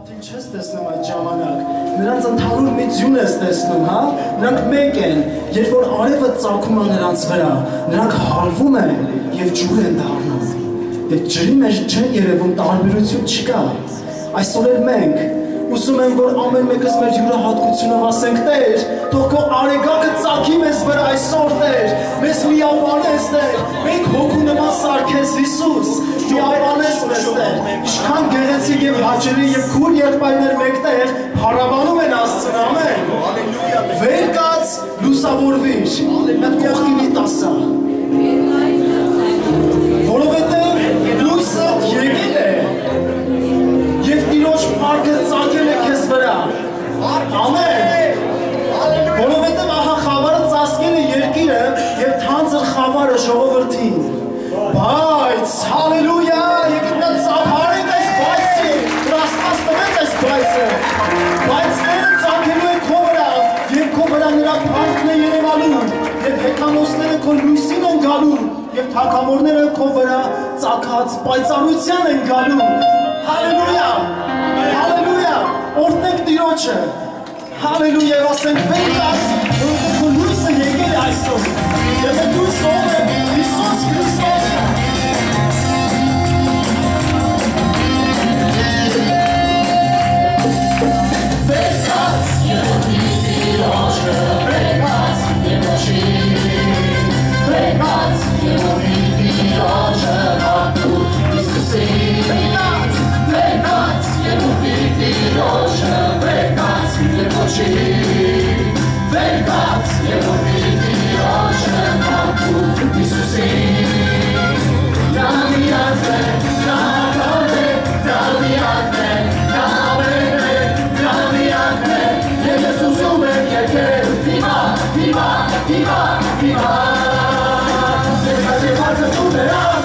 Չես տեսնում այդ ժամանակ, նրանց ընդհանուր մի ձյուն ես տեսնում, հա? Նրանք մեկ են, երբ որ արևը ծագում է նրանց վրա, նրանք հալվում են և ջուր են դառնում, և ջրի մեջ չեն երևում տարբերություն չկա, այսօր էլ մենք ուզում եմ, որ ամեն մեկս մեր յուրահատկությունով ասենք Տեր, թող քո արեգակը ծագի մեզ վրա այսօր Տեր, մեզ միաբանես Տեր, մենք հոգու նման սարքես Հիսուս, միաբանես մեզ Տեր, ինչքան գեղեցիկ և հաճելի և քուր եղբայրներ մեկտեղ փառաբանում են Աստծուն, ամեն, վեր կաց լուսավորվիր, այդ կողքինի տասա, որովհետև լույսը եկել է, և Տիրոջ փառքը ծագել է քեզ վրա, ամեն, որովհետև ահա խավարը ծածկել է երկիրը և թանձր խավարը ժողովրդին, բայց, հալելույա, եկեք նա ծափարեք այս բայցի, Աստված տվեց այս բայցը, բայց Տերը ծագելու է քո վրա, և քո վրա նրա փառքն է երևալու, և հեքանոսները քո լույսին են գալու, և թագավորները քո վրա ծագած պայծառության են գալու, հալելույա, հալելույա, օրհնենք Տիրոջը, հալելույա, և ասենք վեր կաց, որովհետև քո լույսը եկել է այսօր, և այդ լույսը ով է Հիսուս Քրիստոսը, վեր կաց, և օրհնի Տիրոջը, վեր կաց, և ոչի, վեր կաց, և օրհնի Տիրոջը, մարդու Հիսուսի, վեր կաց, և օրհնի Տիրոջը, վեր կաց, և ոչի, վեր կաց, և օրհնի Տիրոջը, մարդու Հիսուսի, նա միակ է, նա աղավ է, նա միակ է, նա ամեն է, նա միակ է, և ես ուզում եմ եկել, հիմա, հիմա, հիմա, հիմա, և կաց և հարցը ծում նրան,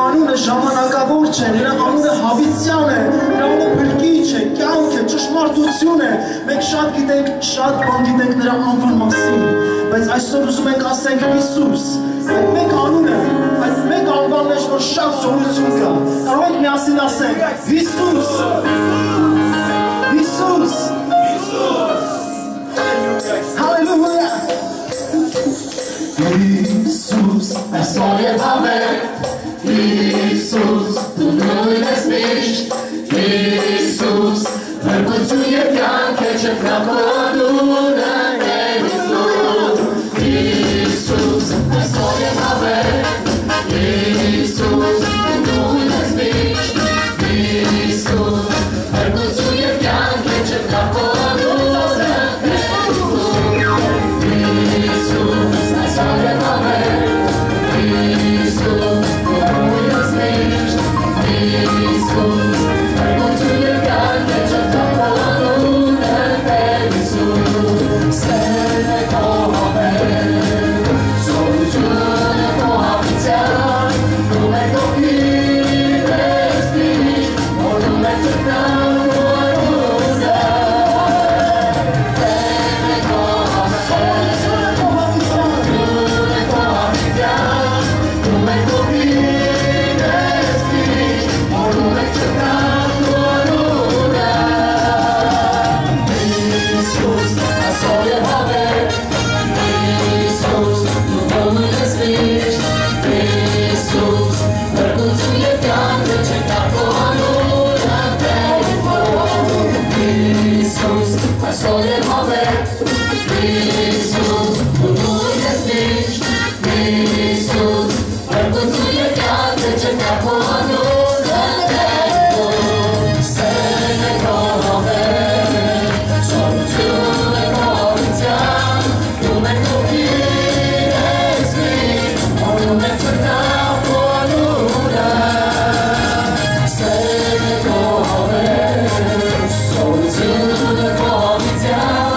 անունը ժամանակավոր չէ, նրա անունը հավիտյան է, նրա անունը փրկիչ է, կյանք է, ճշմարտություն է։ Մենք շատ գիտենք, շատ բան գիտենք նրա անվան մասին, բայց այսօր ուզում ենք ասենք Հիսուս։ Այդ մեկ անունը, այդ մեկ անվան մեջ որ շատ զորություն կա։ Կարող ենք միասին ասենք Հիսուս։ Հիսուս։ Հալելույա։ Հիսուս, այսօր եմ հավեր, Հիսուս, դու նույն ես միշտ, Հիսուս, փրկություն և կյանք է չքնապորունը է Հիսուս, Հիսուս, այսօր եմ հավեր, Հիսուս, դու նույն ես միշտ, Հիսուս, փրկություն և կյանք է չքնապորունը է Հիսուս, այսօր եմ հավեր, Հիսուս, դու նույն ես միշտ, Հիսուս, փրկություն և կյանք է չքնապորունը է Հիսուս, սերն է քո հավեր, զորությունը քո հավիտյան, դու մեր կողքին ես միշտ, մորում է ճգնավորությունը, սերն է քո հավեր, զորությունը քո հավիտյան, դու մեր կողքին ես միշտ, մորում է ճգնավորությունը, Հիսուս, այսօր եմ հավեր, Հիսուս, դու նույն ես միշտ, Հիսուս, փրկություն և կյանք է չքնապորունը է Հիսուս, այսօր եմ հավեր, Հիսուս, դու նույն ես միշտ, Հիսուս, փրկություն և կյանք է չքնապորունը է սերն է քո հավեր, զորություն է քո հավիտյան, դու մեր կողքին ես միշտ, մորում է ճգնավորությունը, սերն է քո հավեր, զորություն է քո հավիտյան,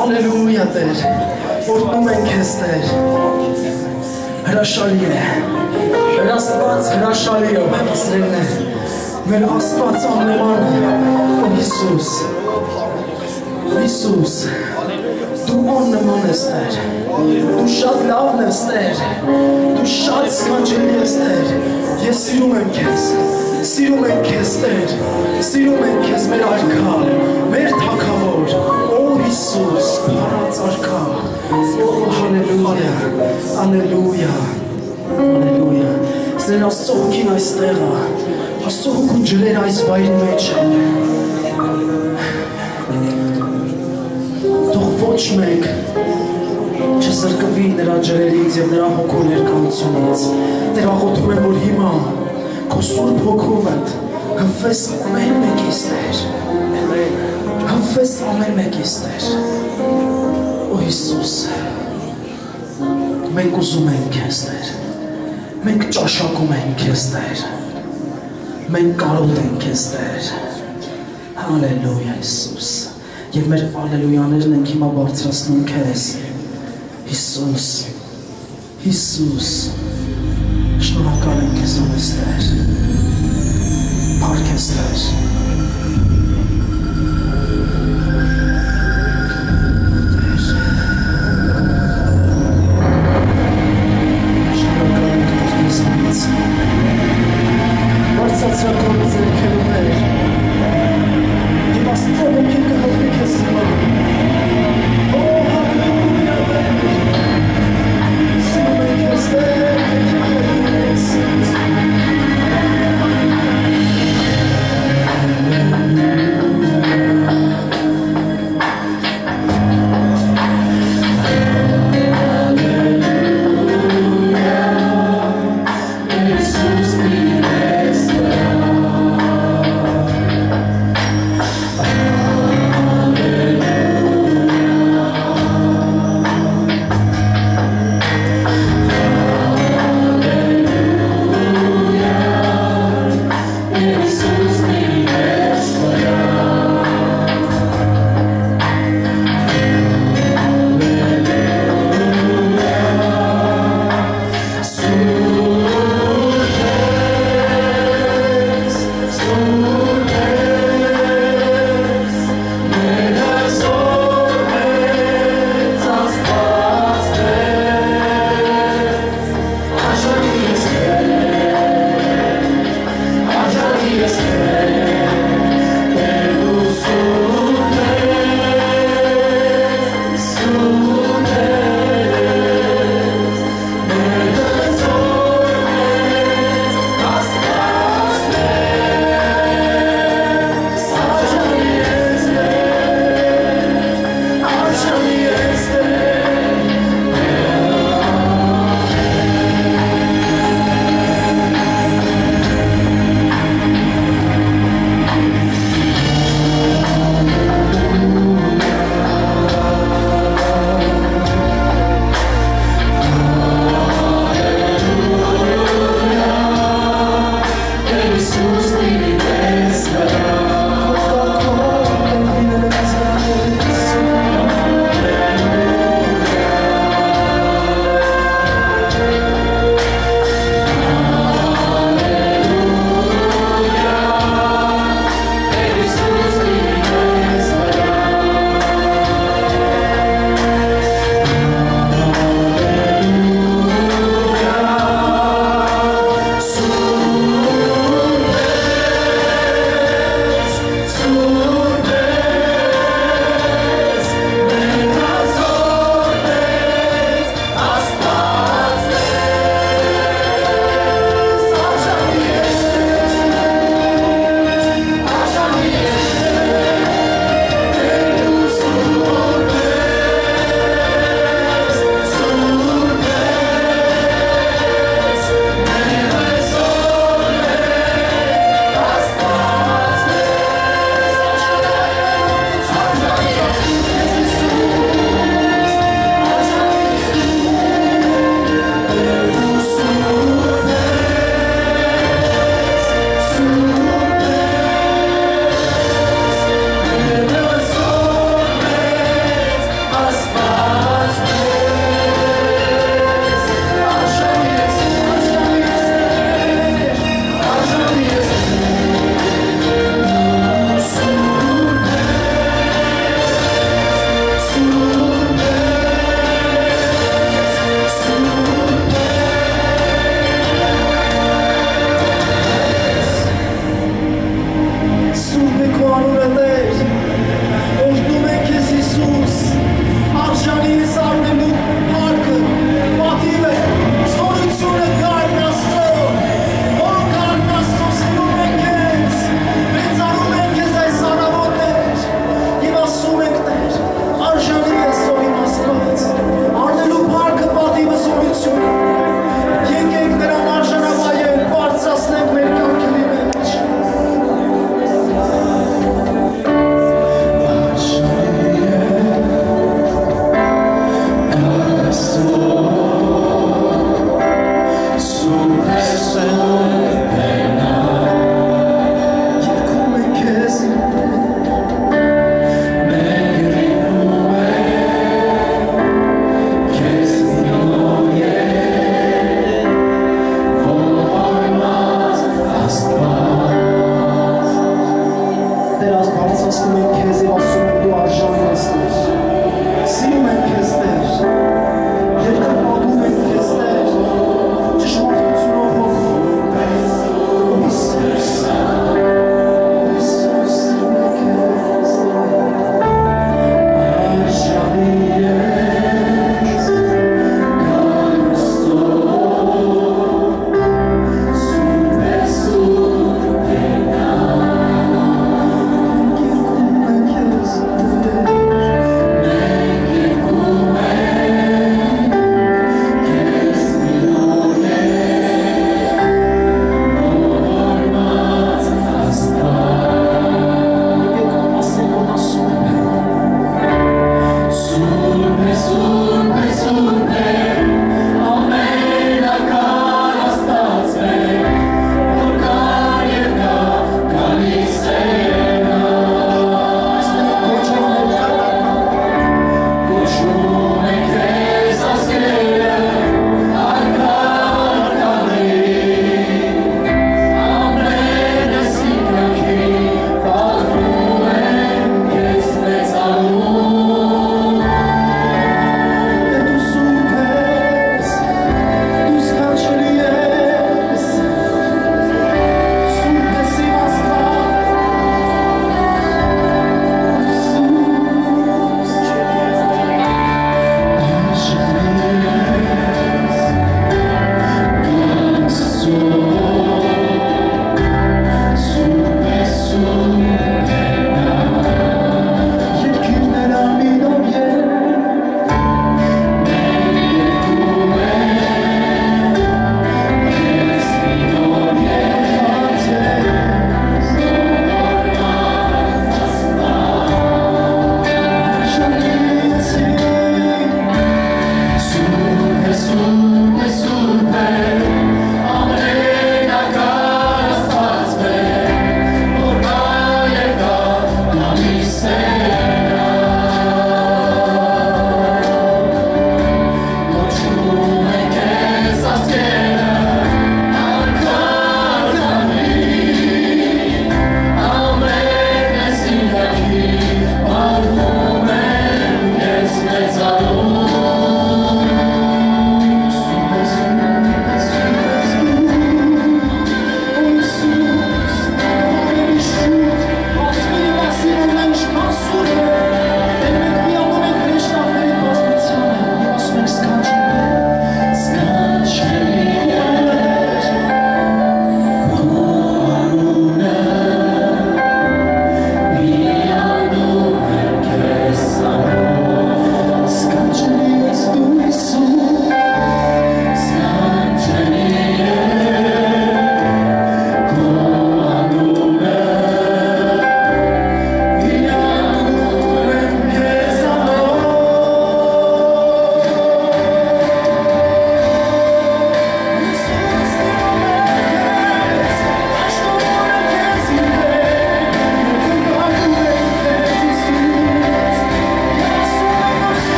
Ալելույա Տեր, օրհնում ենք քեզ Տեր, հրաշալի է, մեր Աստված հրաշալի է, Իսրայելն է, մեր Աստված աննման, Հիսուս, Հիսուս, դու աննման ես Տեր, դու շատ լավն ես Տեր, դու շատ սքանչելի ես Տեր, ես սիրում եմ քեզ, սիրում ենք քեզ Տեր, սիրում ենք քեզ մեր արքա, մեր թագավոր, Հիսուս, փառած արքա, հալելույա, հալելույա, հալելույա, Սեր Աստծո հոգին այստեղ է, Աստծո հոգուն ջրեր այս վայրի մեջ են։ Թող ոչ մեկ չզրկվի նրա ջրերից և նրա հոգու ներկայությունից։ Տեր աղոթում եմ, որ հիմա քո սուրբ հոգովդ հվես ամեն մեկիս Տեր։ Հվես ամեն մեկիս Տեր։ Օ Հիսուս, մենք ուզում ենք քեզ Տեր։ Մենք ճաշակում ենք քեզ Տեր։ Մենք կարոտ ենք քեզ Տեր։ Հալելույա Հիսուս։ Եվ մեր ալելույաներն ենք հիմա բարձրացնում քեզ։ Հիսուս, Հիսուս, շնորհակալ եմ քեզ անես Տեր, փառք ես Տեր։ Շնորհակալ եմ քեզ անես, բարձրացրակոն ձերքերում Տեր, և Աստծո հոգին կհղվի քեզ հիմա։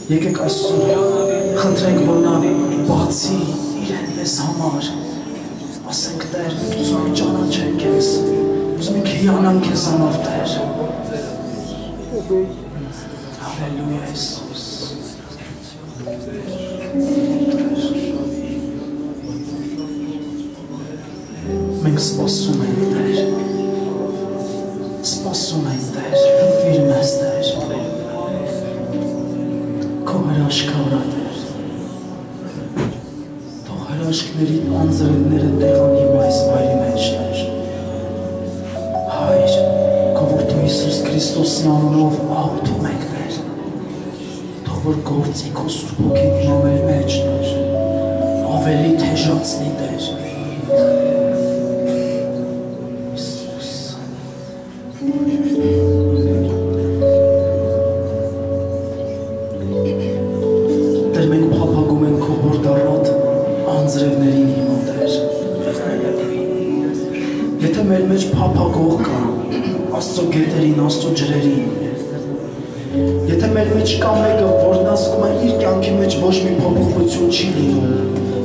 Եկեք այսօր խնդրենք, որ նա բացի իրեն մեզ համար, ասենք Տեր, ուզում ենք ճանաչել քեզ, ուզում ենք հիանալ քեզանով Տեր։ Հալելույա Հիսուս։ Մենք սպասում ենք Տեր, սպասում ենք Տեր, հրվիր մեզ Տեր։ Քո հրաշքը վրա Տեր, թող հրաշքների անձրևները տեղանի այս վայրի մեջ Տեր։ Հայր, քո որդու Հիսուս Քրիստոսի անունով աղոթում ենք Տեր, թող որ գործի քո Սուրբ Հոգին մեր մեջ Տեր, ավելի թեժացնի Տեր։ Տեր մենք փափագում ենք քո հորդառատ անձրևներին հիմա Տեր։ Եթե մեր մեջ փափագող կա Աստծո գետերին, Աստծո ջրերին, եթե մեր մեջ կա մեկը, որն ասում է իր կյանքի մեջ ոչ մի փոփոխություն չի լինում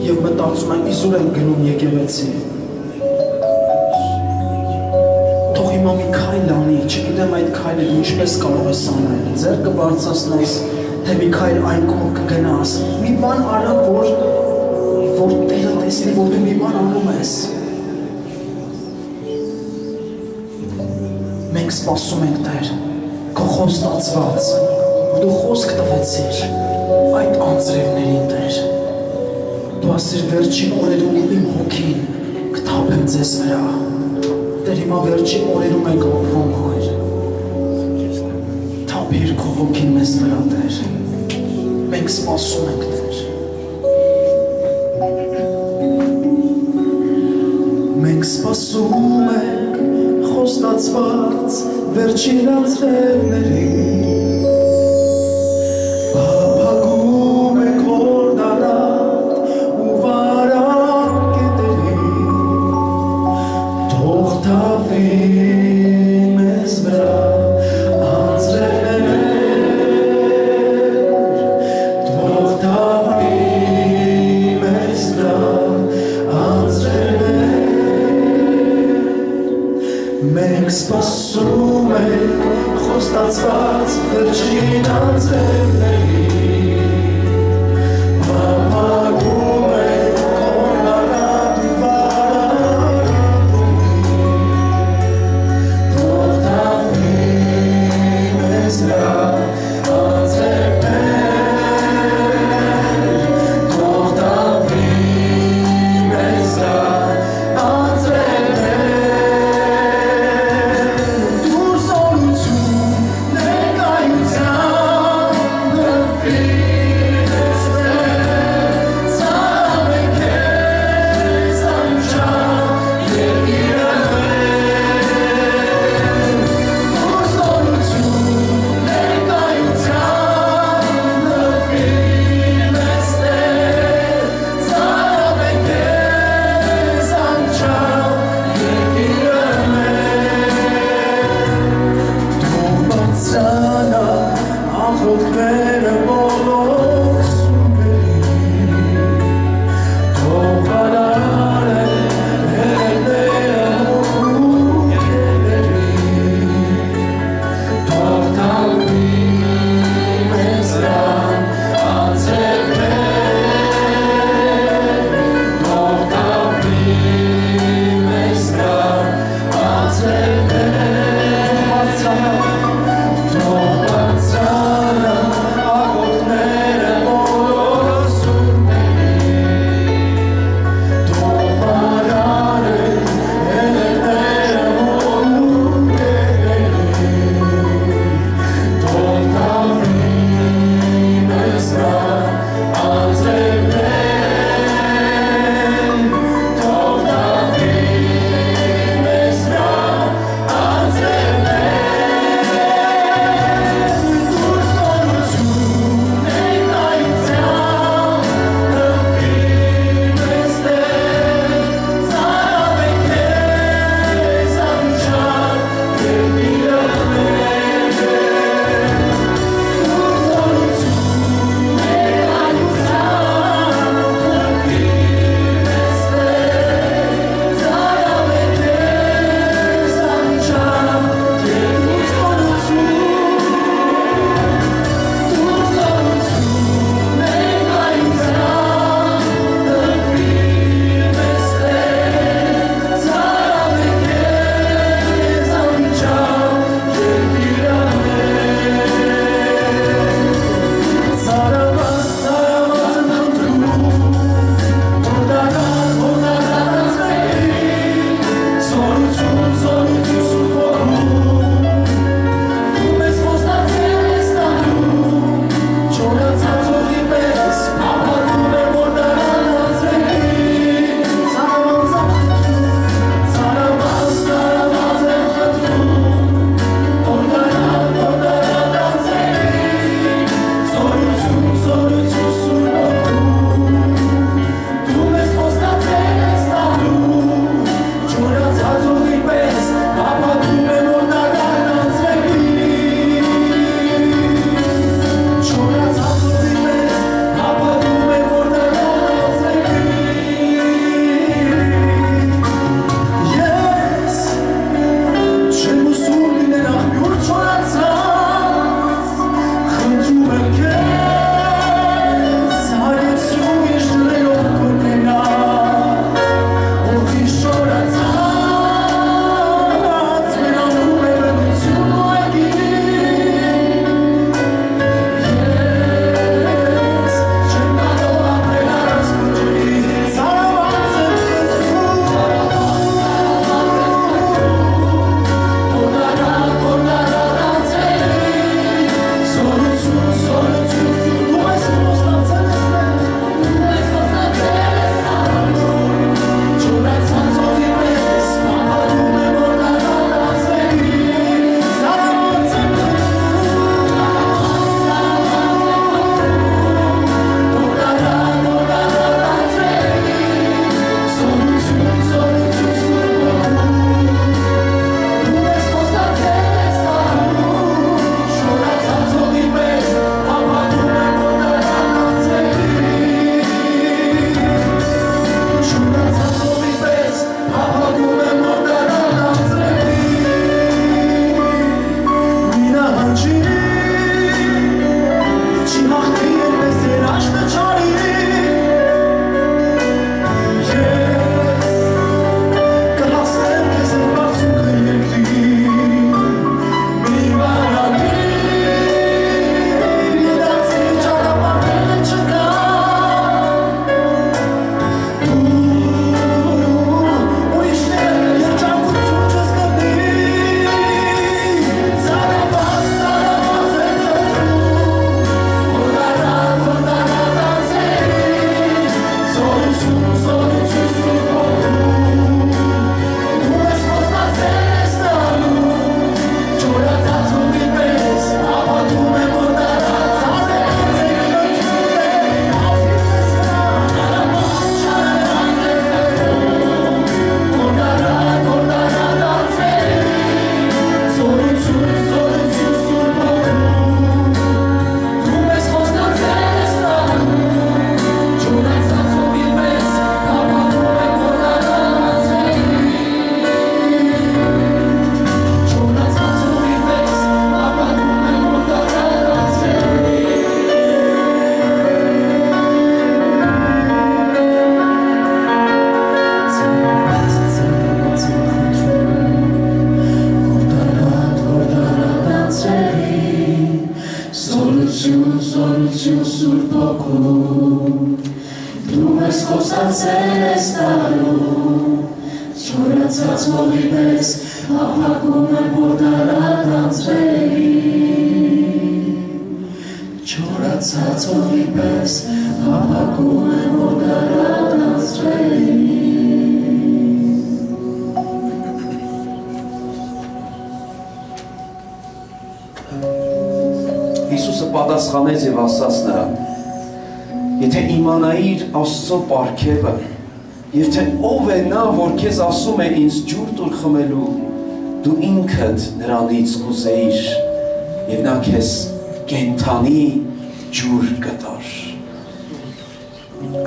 եւ մտածում է իզուր եմ գնում եկեղեցի, թող հիմա մի քայլ անի, չգիտեմ այդ քայլը ինչպես կարող ես անել, ձեռքը բարձրացնես, թե մի քայլ այն կողմ կգնաս, մի բան արա, որ Տերը տեսնի, որ դու մի բան անում ես։ Մենք սպասում ենք Տեր, քո խոստացված, որ դու խոսք տվեցիր այդ անձրևներին Տեր։ Դու ասիր վերջին օրերում իմ հոգին կթափեմ ձեզ վրա։ Տեր հիմա վերջին օրերում ենք ապրում Հայր։ Թափիր քո հոգին մեզ վրա Տեր։ Մենք սպասում ենք Տեր։ Մենք սպասում ենք խոստացված վերջին անձրևներին, փափագում ենք հորդառատ ու վարակ գետերին, թող թափի մեզ վրա անձրևներ, թող թափի մեզ վրա անձրևներ, մենք սպասում ենք խոստացված վերջին անձրևներին, փափագում ենք հորդառատ ու վարակ գետերին, թող թափի մեզ վրա անձրևներ, թող թափի մեզ վրա անձրևներ, Ես խոստացել ես տալու Չորացած հողի պես Հապակում եմ որ դարան անցվերի Չորացած հողի պես Հապակում եմ որ դարան անցվերի Հիսուսը պատասխանեց և ասաց նրան Եթե իմանայիր Աստծո պարգևը և թե ով է նա, որ քեզ ասում է ինձ ջուր տուր խմելու, դու ինքդ նրանից կուզեիր և նա քեզ կենդանի ջուր կտար։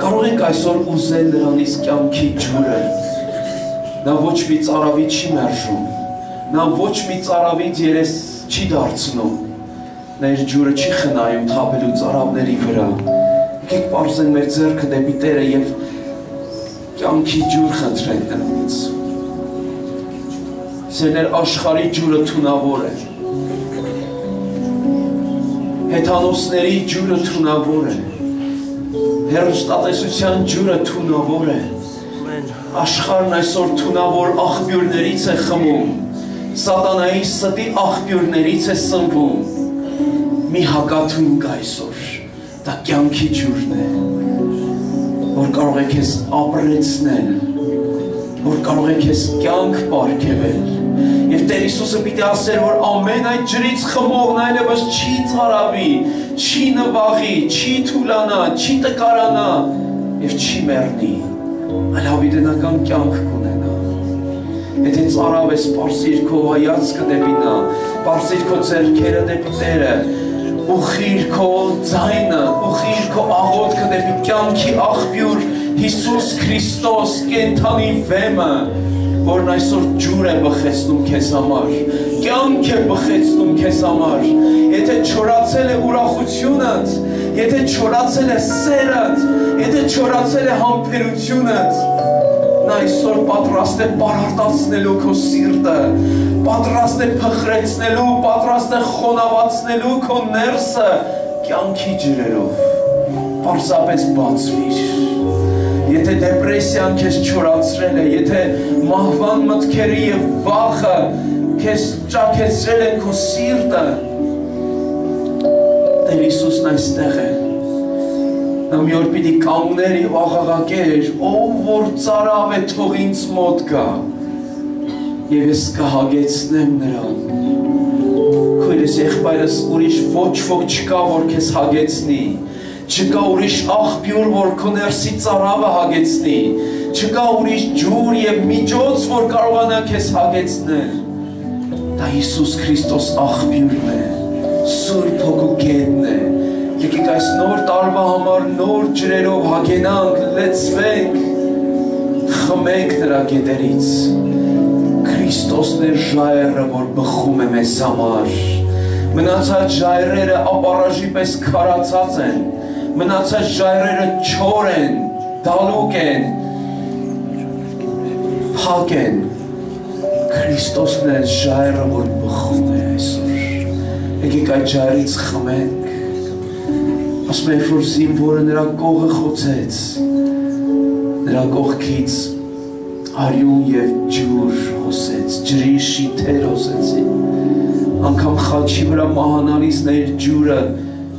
Կարող ենք այսօր ուզել նրանից կյանքի ջուրը, նա ոչ մի ծարավի չի մերժում, նա ոչ մի ծարավից երես չի դարձնում, նա իր ջուրը չի խնայում թափելու ծարավների վրա։ Եկեք պարզենք մեր ձեռքը դեպի Տերը և կյանքի ջուր խնդրենք նրանից։ Սերներ աշխարհի ջուրը թունավոր է։ Հեթանոսների ջուրը թունավոր է։ Հեռուստատեսության ջուրը թունավոր է։ Աշխարհն այսօր թունավոր աղբյուրներից է խմում։ Սատանայի ստի աղբյուրներից է սնվում։ Մի հակաթույն կա այսօր։ Դա կյանքի ջուրն է, որ կարող է քեզ ապրեցնել, որ կարող է քեզ կյանք պարգևել։ Եվ Տեր Հիսուսը պիտի ասեր, որ ամեն այդ ջրից խմողն այլևս չի ծարավի, չի նվաղի, չի թուլանա, չի տկարանա և չի մեռնի, այլ հավիտենական կյանք կունենա։ Եթե ծարավ ես, պարզիր քո հայացքը դեպի նա, պարզիր քո ձեռքերը դեպի Տերը, ուխիր քո ձայնը, ուխիր քո աղոթքը դեպի կյանքի աղբյուր Հիսուս Քրիստոս կենդանի վեմը, որն այսօր ջուր է բխեցնում քեզ համար, կյանք է բխեցնում քեզ համար, եթե չորացել է ուրախությունդ, եթե չորացել է սերդ, եթե չորացել է համբերությունդ, նա այսօր պատրաստ է պարարտացնելու քո սիրտը, պատրաստ է փխրեցնելու, պատրաստ է խոնավացնելու քո ներսը կյանքի ջրերով, պարզապես բացվիր, եթե դեպրեսիան քեզ չորացրել է, եթե մահվան մտքերի և վախը քեզ ճաքեցրել է քո սիրտը, Տեր Հիսուսն այստեղ է, նա մի օր պիտի կանգներ և աղաղակեր, ով որ ծարավ է թող ինձ մոտ գա, և ես կհագեցնեմ նրան, քույրս եղբայրս ուրիշ ոչ ոք չկա, որ քեզ հագեցնի, չկա ուրիշ աղբյուր, որ քո ներսի ծարավը հագեցնի, չկա ուրիշ ջուր և միջոց, որ կարողանա քեզ հագեցնել, դա Հիսուս Քրիստոս աղբյուրն է, Սուրբ Հոգու գետն է, եկեք այս նոր տարվա համար նոր ջրերով հագենանք, լեցվենք, խմենք նրա գետերից, Քրիստոսն է ժայռը, որ բխում է մեզ համար, մնացած ժայռերը ապառաժի պես քարացած են, մնացած ժայռերը չոր են, դալուկ են, փակ են, Քրիստոսն է ժայռը, որ բխում է այսօր, եկեք այդ ժայռից խմենք, ասում է, որ զինվորը նրա կողը խոցեց, նրա կողքից արյուն և ջուր հոսեց, ջրի շիթեր հոսեցին, անգամ խաչի վրա մահանալիս նա իր ջուրը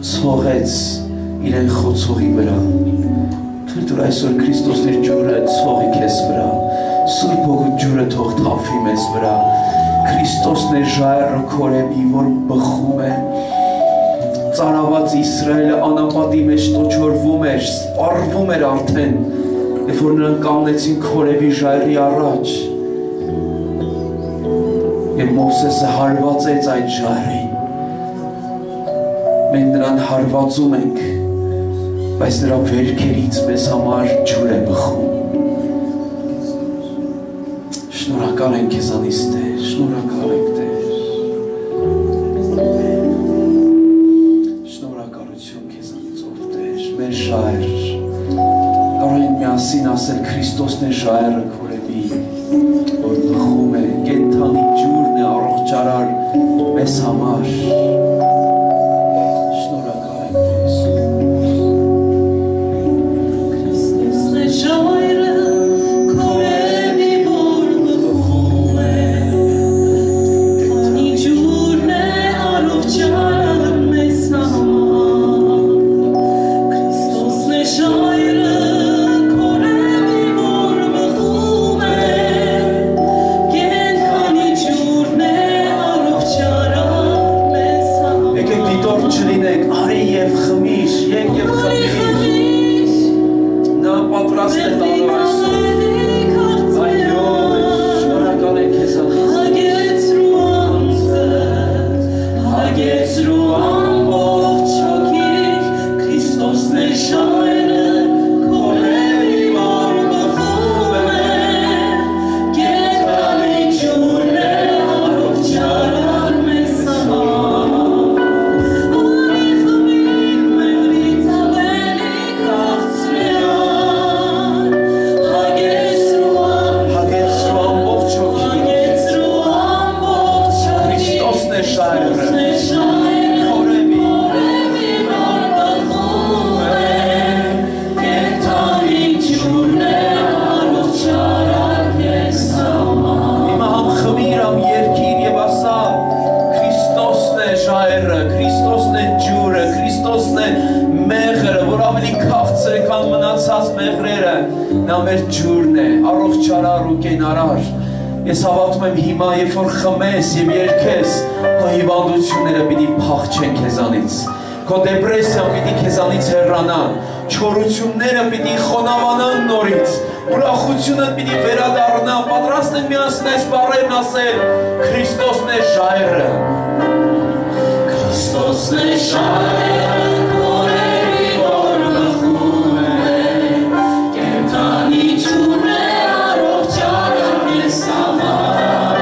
ցողեց իրեն խոցողի վրա, թույլ տուր այսօր Քրիստոսն իր ջուրը ցողի քեզ վրա, Սուրբ Հոգու ջուրը թող թափվի մեզ վրա, Քրիստոսն է ժայռը քորեբի, որ բխում է, ծարաված Իսրայելը անապատի մեջ տոչորվում էր, սպառվում էր արդեն, երբ որ նրանք կանգնեցին Քորեբի ժայռի առաջ, և Մովսեսը հարվածեց այդ ժայռին, մենք նրան հարվածում ենք, բայց նրա վերքերից մեզ համար ջուր է բխում, շնորհակալ ենք քեզանից Տեր, շնորհակալ ենք Տեր, ժայր, կարող ենք միասին ասել Քրիստոսն է ժայռը քորեբի, որ բխում է, կենդանի ջուրն է առողջարար մեզ համար, շնորհակալ ենք Տեր Հիսուս։ բարձր քան մնացած մեղրերը, նա մեր ջուրն է, առողջարար ու կենարար։ Ես հավատում եմ հիմա, երբ որ խմես եւ երգես, քո հիվանդությունները պիտի փախչեն քեզանից։ Քո դեպրեսիան պիտի քեզանից հեռանա, չորությունները պիտի խոնավանան նորից, ուրախությունը պիտի վերադառնա, պատրաստ եմ միասին այս բառերն ասել, Քրիստոսն է ժայռը։ Քրիստոսն է ժայռը, քորերի որ բխում է, կենդանի ջուրն է առողջարար մեզ համար։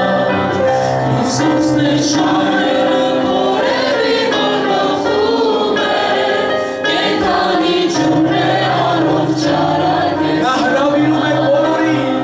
Քրիստոսն է ժայռը, քորերի որ բխում է, կենդանի ջուրն է առողջարար մեզ Նա հրավիրում է բոլորին։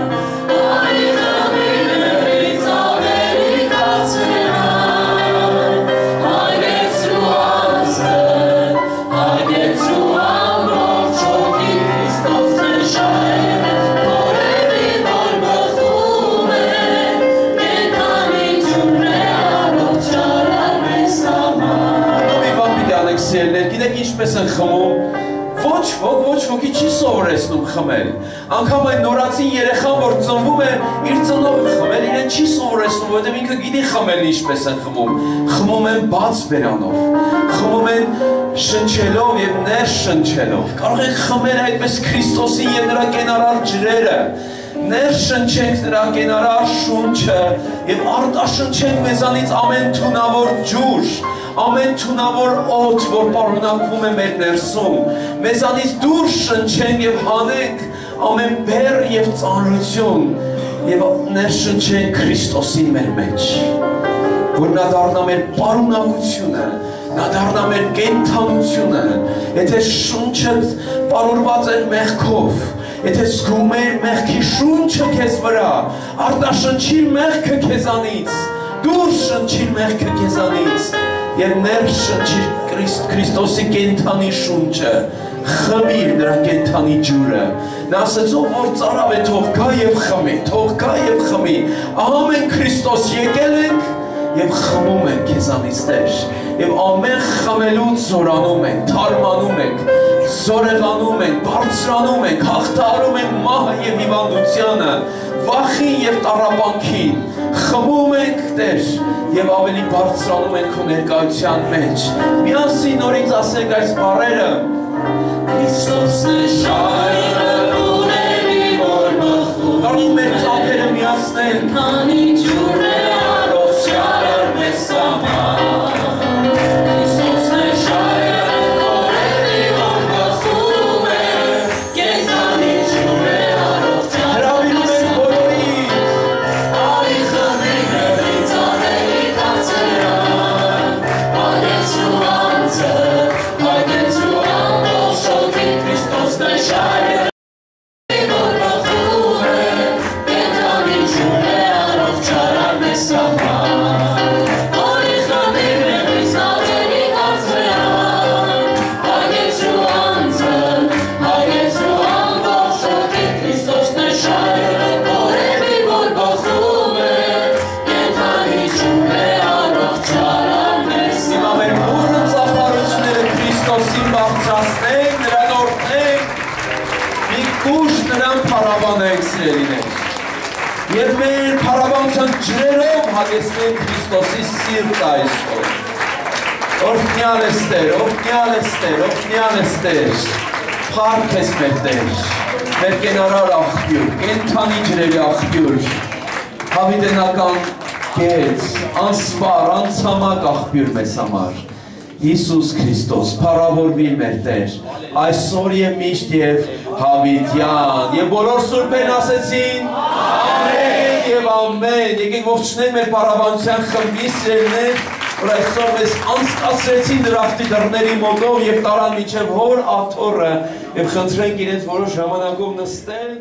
Գիտեք ինչպես են խմում, ոչ ոքի չի սովորեցնում խմել, անգամ այն նորացին երեխան, որ ծնվում է, իր ծնողը խմել, իրեն չի սովորեցնում, որովհետև ինքը գիտի խմելն ինչպես են խմում են բաց բերանով, խմում են շնչելով եւ ներս շնչելով, կարող են խմել այդպես Քրիստոսի եւ նրա կենարար ջրերը, ներս շնչենք նրա կենարար շունչը եւ արտաշնչենք մեզանից ամեն թունավոր ջուր, ամեն թունավոր օդ, որ պարունակվում է մեր ներսում, մեզանից դուրս շնչենք եւ հանենք ամեն բեռ եւ ծանրություն եւ ներս շնչենք Քրիստոսին մեր մեջ, որ նա դառնա մեր պարունակությունը, նա դառնա մեր կենդանությունը, եթե շունչը պարուրված է մեղքով, եթե զգում ես մեղքի շունչը քեզ վրա, արտաշնչիր մեղքը քեզանից, դուրս շնչիր մեղքը քեզանից եւ ներս շնչիր Քրիստոսի կենդանի շունչը, խմիր նրա կենդանի ջուրը։ Նա ասեց, ով որ ծարավ է, թող գա եւ խմի, թող գա եւ խմի։ Ահա մենք Քրիստոս եկել ենք եւ խմում ենք քեզանից Տեր, եւ ամեն խմելուց զորանում ենք, թարմանում ենք, զորեղանում ենք, բարձրանում ենք, հաղթահարում ենք մահը եւ հիվանդությանը, վախին եւ տառապանքին, խմում ենք Տեր եւ ավելի բարձրանում ենք քո ներկայության մեջ։ Միասին նորից ասենք այս բառերը. Քրիստոսն է ժայռը, քորերի որ բխում է, կարող մեր ծափերը միացնել, քանի ջուրն է առողջարար մեզ համար։ Քրիստոսն է ժայռը, քորերի որ բխում է, կենդանի ջուրն է առողջարար հրավիրում մեզ ենք բոլորին, Արի խմենք նեղից ահերի կացերան, հագեցրու անձը, հագեցրու ամբողջ հոգի, Քրիստոսն է ժայռը, որ բխում է, կենդանի ջուրն է առողջարար մեզ համար։ Արի խմենք նեղից ահերի կացերան, հագեցրու անձը, հագեցրու ամբողջ հոգի, Քրիստոսն է ժայռը, քորերի որ բխում է, կենդանի ջուրն է առողջարար մեզ հիմա մեր բուրը ծափարությունները Քրիստոսին բարձրացնենք, նրան օրհնենք, մի կուշ նրան փառաբանենք, սիրելիներ։ Եվ մեր փառաբանության ջրերով հագեցնենք Քրիստոսի սիրտը այսօր։ Օրհնյալ ես Տեր, օրհնյալ ես Տեր, օրհնյալ ես Տեր։ Փառք ես մեր Տեր, մեր կենարար աղբյուր, կենդանի ջրերի աղբյուր, հավիտենական գետ, անսպար, անցամաք աղբյուր մեզ համար։ Հիսուս Քրիստոս, փառավորվի մեր Տեր, այսօր եւ միշտ եւ հավիտյան, եւ բոլոր սուրբերն ասեցին ամեն եւ ամեն։ Եկեք ողջունենք մեր փառաբանության խմբի սիրելիներ, որ այսօր մեզ անցկացրեցին դրախտի դռների մոտով եւ տարան միջև հոր աթոռը եւ խնդրենք իրենց որոշ ժամանակով նստել